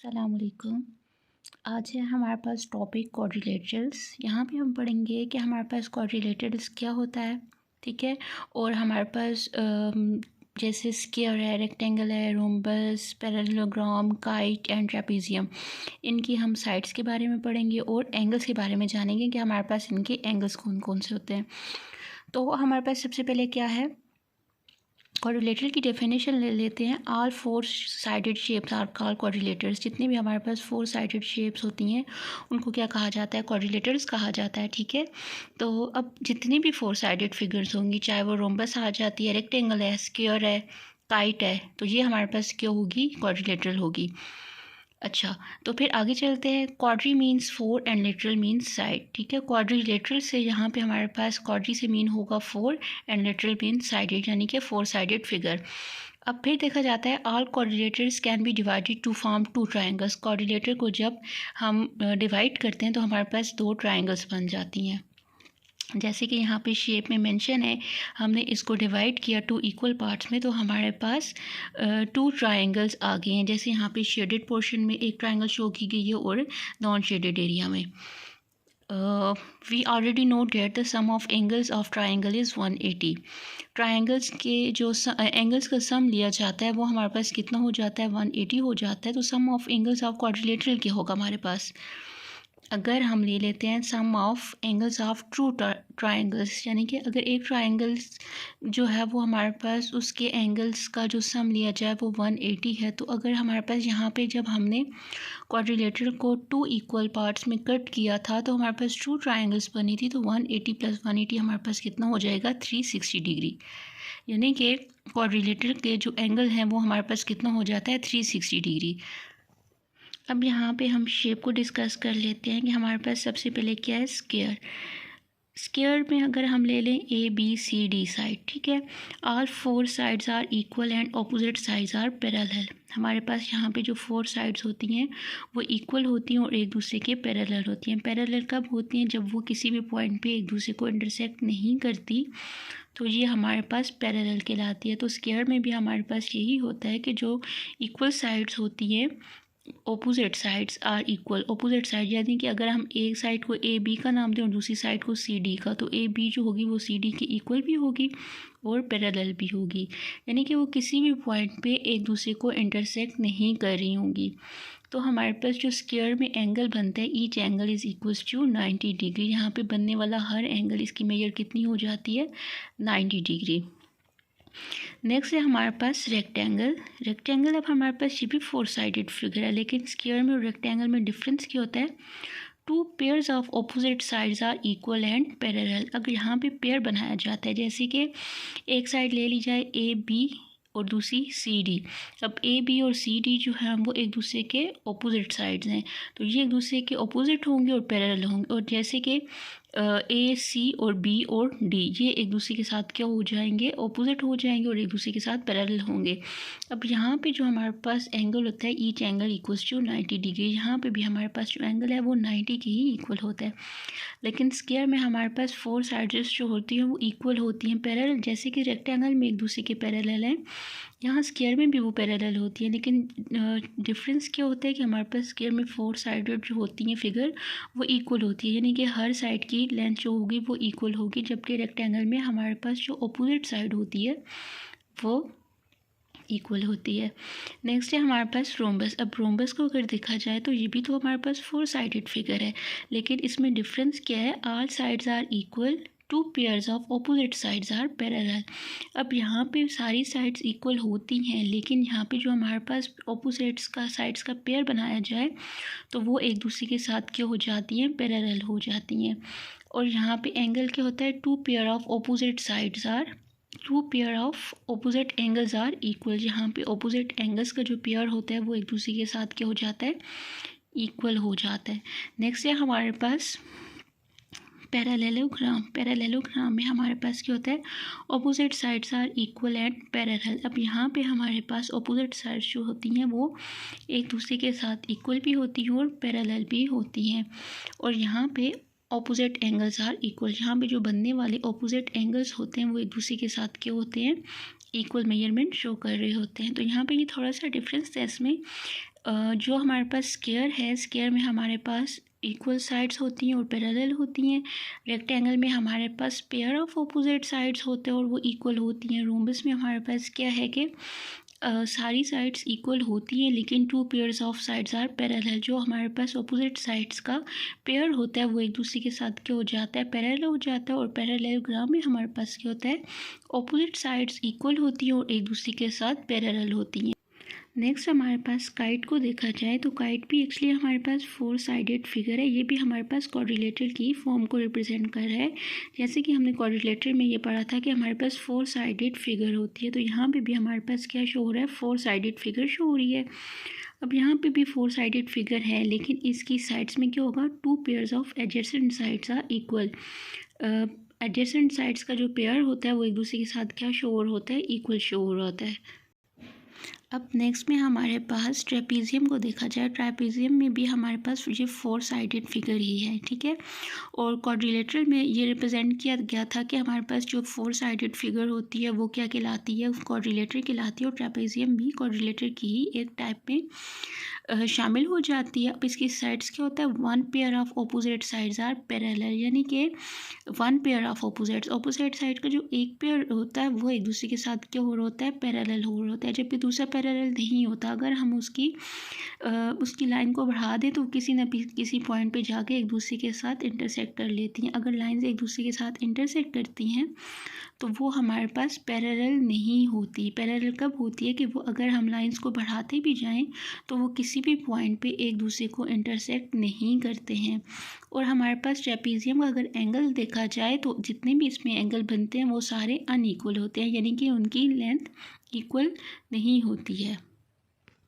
अस्सलामुअलैकुम। आज है हमारे पास टॉपिक क्वाड्रिलेटरल्स। यहाँ पे हम पढ़ेंगे कि हमारे पास क्वाड्रिलेटरल्स क्या होता है, ठीक है। और हमारे पास जैसे स्क्वायर है, रेक्टेंगल है, rhombus, parallelogram, kite and trapezium, इनकी हम साइड्स के बारे में पढ़ेंगे और एंगल्स के बारे में जानेंगे कि हमारे पास इनके एंगल्स कौन कौन से होते हैं। तो हमारे पास सबसे पहले क्या है, क्वाड्रिलेटरल की डेफिनेशन ले लेते हैं। All four sided shapes are called quadrilaterals. जितनी भी हमारे पास फोर साइडेड शेप्स होती हैं उनको क्या कहा जाता है, क्वाड्रिलेटर्स कहा जाता है, ठीक है। तो अब जितनी भी फोर साइडेड फिगर्स होंगी, चाहे वो रोम्बस आ जाती है, रेक्टेंगल है, स्क्वायर है, काइट है, तो ये हमारे पास क्या होगी, क्वाड्रिलेटरल होगी। अच्छा, तो फिर आगे चलते हैं। Quadri means four and literal means side, ठीक है। क्वाड्रिलेटरल से यहाँ पे हमारे पास क्वाड्री से मीन होगा four and literal means sided, यानी कि फोर साइडेड फिगर। अब फिर देखा जाता है all quadrilaterals can be divided to form two triangles. Quadrilateral को जब हम डिवाइड करते हैं तो हमारे पास दो ट्राइंगल्स बन जाती हैं। जैसे कि यहाँ पे शेप में मेंशन है, हमने इसको डिवाइड किया टू इक्वल पार्ट्स में, तो हमारे पास टू ट्रायंगल्स आ गए हैं। जैसे यहाँ पे शेडेड पोर्शन में एक ट्रायंगल शो की गई है और नॉन शेडेड एरिया में। We already know that the sum of angles of triangle is 180। Triangles के जो एंगल्स का सम लिया जाता है वो हमारे पास कितना हो जाता है, 180 हो जाता है। तो sum of angles of quadrilateral क्या होगा हमारे पास, अगर हम ले लेते हैं sum of angles of two triangles, यानी कि अगर एक ट्रायंगल्स जो है वो हमारे पास उसके एंगल्स का जो सम लिया जाए वो 180 है, तो अगर हमारे पास यहाँ पे जब हमने क्वाड्रिलेटरल को टू इक्वल पार्ट्स में कट किया था तो हमारे पास टू ट्रायंगल्स बनी थी, तो 180 प्लस 180 हमारे पास कितना हो जाएगा, 360 डिग्री। यानी कि क्वाड्रिलेटरल के जो एंगल हैं वो हमारे पास कितना हो जाता है, 360 डिग्री। अब यहाँ पे हम शेप को डिस्कस कर लेते हैं कि हमारे पास सबसे पहले क्या है, स्क्वायर। स्क्वायर में अगर हम ले लें A B C D side, ठीक है, all four sides are equal and opposite sides are parallel. हमारे पास यहाँ पे जो फोर साइड्स होती हैं वो इक्वल होती हैं और एक दूसरे के पैरेलल होती हैं। पैरेलल कब होती हैं, जब वो किसी भी पॉइंट पे एक दूसरे को इंटरसेक्ट नहीं करती, तो ये हमारे पास पैरेलल कहलाती है। तो स्क्वायर में भी हमारे पास यही होता है कि जो इक्वल साइड्स होती हैं, opposite sides are equal. Opposite side यानी कि अगर हम एक साइड को ए बी का नाम दें और दूसरी साइड को सी डी का, तो ए बी जो होगी वो सी डी के इक्वल भी होगी और पैरेलल भी होगी, यानी कि वो किसी भी पॉइंट पे एक दूसरे को इंटरसेक्ट नहीं कर रही होंगी। तो हमारे पास जो स्क्वायर में एंगल बनता है, each angle is equals to 90 degree. यहाँ पे बनने वाला हर एंगल, इसकी मेजर कितनी हो जाती है, 90 डिग्री। नेक्स्ट है हमारे पास रेक्टेंगल। रेक्टेंगल अब हमारे पास ये भी फोर साइडेड फिगर है, लेकिन स्क्वायर में और रेक्टेंगल में डिफरेंस क्या होता है, two pairs of opposite sides are equal and parallel. अगर यहाँ पे पेयर बनाया जाता है, जैसे कि एक साइड ले ली जाए ए बी और दूसरी सी डी। अब ए बी और सी डी जो है वो एक दूसरे के ऑपोजिट साइड्स हैं, तो ये एक दूसरे के ऑपोजिट होंगे और पैरेलल होंगे। और जैसे कि ए सी और बी और डी ये एक दूसरे के साथ क्या हो जाएंगे, ऑपोजिट हो जाएंगे और एक दूसरे के साथ पैरेलल होंगे। अब यहाँ पे जो हमारे पास एंगल होता है, each angle equals to 90 degree. यहाँ पे भी हमारे पास जो एंगल है वो 90 के ही इक्वल होता है। लेकिन स्क्वायर में हमारे पास फोर साइड्स जो होती हैं वो इक्वल होती हैं, पैरेलल। जैसे कि रेक्टेंगल में एक दूसरे के पैरेलल हैं, यहाँ स्क्वायर में भी वो पैरेलल होती है, लेकिन डिफरेंस क्या होता है कि हमारे पास स्क्वायर में फोर साइडेड जो होती हैं फिगर वो इक्वल होती है, यानी कि हर साइड की लेंथ जो होगी वो इक्वल होगी, जबकि रेक्टेंगल में हमारे पास जो अपोजिट साइड होती है वो इक्वल होती है। नेक्स्ट है हमारे पास रोम्बस। अब रोम्बस को अगर देखा जाए तो ये भी तो हमारे पास फोर साइडेड फिगर है, लेकिन इसमें डिफरेंस क्या है, all sides are equal, two pairs of opposite sides are parallel. अब यहाँ पे सारी साइड्स इक्वल होती हैं, लेकिन यहाँ पे जो हमारे पास ऑपोजिट्स का साइड्स का पेयर बनाया जाए तो वो एक दूसरे के साथ क्या हो जाती हैं, पैरेलल हो जाती हैं। और यहाँ पे एंगल क्या होता है, two pair of opposite sides are, two pair of opposite angles are equal. यहाँ पे ऑपोजिट एंगल्स का जो पेयर होता है वो एक दूसरे के साथ क्या हो जाता है, इक्वल हो जाता है। नेक्स्ट है हमारे पास पैरेललोग्राम। पैरेललोग्राम में हमारे पास क्या होता है, opposite sides are equal and parallel. अब यहाँ पे हमारे पास ऑपोजिट साइड्स जो होती हैं वो एक दूसरे के साथ इक्वल भी होती हैं और पैरेलल भी होती हैं। और यहाँ पे ऑपोजिट एंगल्स आर इक्वल, यहाँ पे जो बनने वाले ऑपोजिट एंगल्स होते हैं वो एक दूसरे के साथ क्या होते हैं, इक्वल मेजरमेंट शो कर रहे होते हैं। तो यहाँ पे ये थोड़ा सा डिफरेंस है इसमें। जो हमारे पास स्क्वायर है, स्क्वायर में हमारे पास इक्वल साइड्स होती हैं और पैरेलल होती हैं। रेक्टेंगल में हमारे पास पेयर ऑफ ऑपोजिट साइड्स होते हैं और वो इक्वल होती हैं। रोम्बस में हमारे पास क्या है कि सारी साइड्स इक्वल होती हैं लेकिन 2 pairs of sides are parallel. जो हमारे पास ऑपोजिट साइड्स का पेयर होता है वो एक दूसरे के साथ क्या हो जाता है, पैरेलल हो जाता है। और पैरेललोग्राम में हमारे पास क्या होता है, ऑपोजिट साइड्स इक्वल होती हैं और एक दूसरे के साथ पैरेलल होती हैं। नेक्स्ट हमारे पास काइट को देखा जाए तो काइट भी एक्चुअली हमारे पास 4 साइडेड फिगर है। ये भी हमारे पास क्वाड्रिलेटरल की फॉर्म को रिप्रेजेंट कर रहा है। जैसे कि हमने क्वाड्रिलेटरल में ये पढ़ा था कि हमारे पास 4 साइडेड फिगर होती है, तो यहाँ पे भी हमारे पास क्या शो हो रहा है, 4 साइडेड फिगर शो हो रही है। अब यहाँ पे भी 4 साइडेड फिगर है लेकिन इसकी साइड्स में क्या होगा, 2 pairs of adjacent sides are equal. Adjacent sides का जो पेयर होता है वो एक दूसरे के साथ क्या शो होता है, इक्वल शो हो रहा होता है। अब नेक्स्ट में हमारे पास ट्रेपीजियम को देखा जाए। ट्रेपीजियम में भी हमारे पास ये 4 साइडेड फिगर ही है, ठीक है। और क्वाड्रिलेटरल में ये रिप्रेजेंट किया गया था कि हमारे पास जो 4 साइडेड फिगर होती है वो क्या कहलाती है, क्वाड्रिलेटर कहलाती है। और ट्रेपीजियम भी क्वाड्रिलेटर की ही एक टाइप में शामिल हो जाती है। अब इसकी साइड्स क्या होता है, 1 pair of opposite sides are parallel, यानी कि 1 पेयर ऑफ ऑपोजिट साइड का जो एक पेयर होता है वो एक दूसरे के साथ क्या हो रहा होता है, पैरेलल हो रहा होता है। जबकि दूसरा पैरेलल नहीं होता। अगर हम उसकी लाइन को बढ़ा दें तो किसी न किसी पॉइंट पे जाके एक दूसरे के साथ इंटरसेक्ट कर लेती हैं। अगर लाइंस एक दूसरे के साथ इंटरसेक्ट करती हैं तो वो हमारे पास पैरेलल नहीं होती। पैरेलल कब होती है कि वो अगर हम लाइंस को बढ़ाते भी जाएं तो वो किसी भी पॉइंट पे एक दूसरे को इंटरसेक्ट नहीं करते हैं। और हमारे पास ट्रेपीजियम का अगर एंगल देखा जाए तो जितने भी इसमें एंगल बनते हैं वो सारे अनइक्वल होते हैं, यानी कि उनकी लेंथ इक्वल नहीं होती है।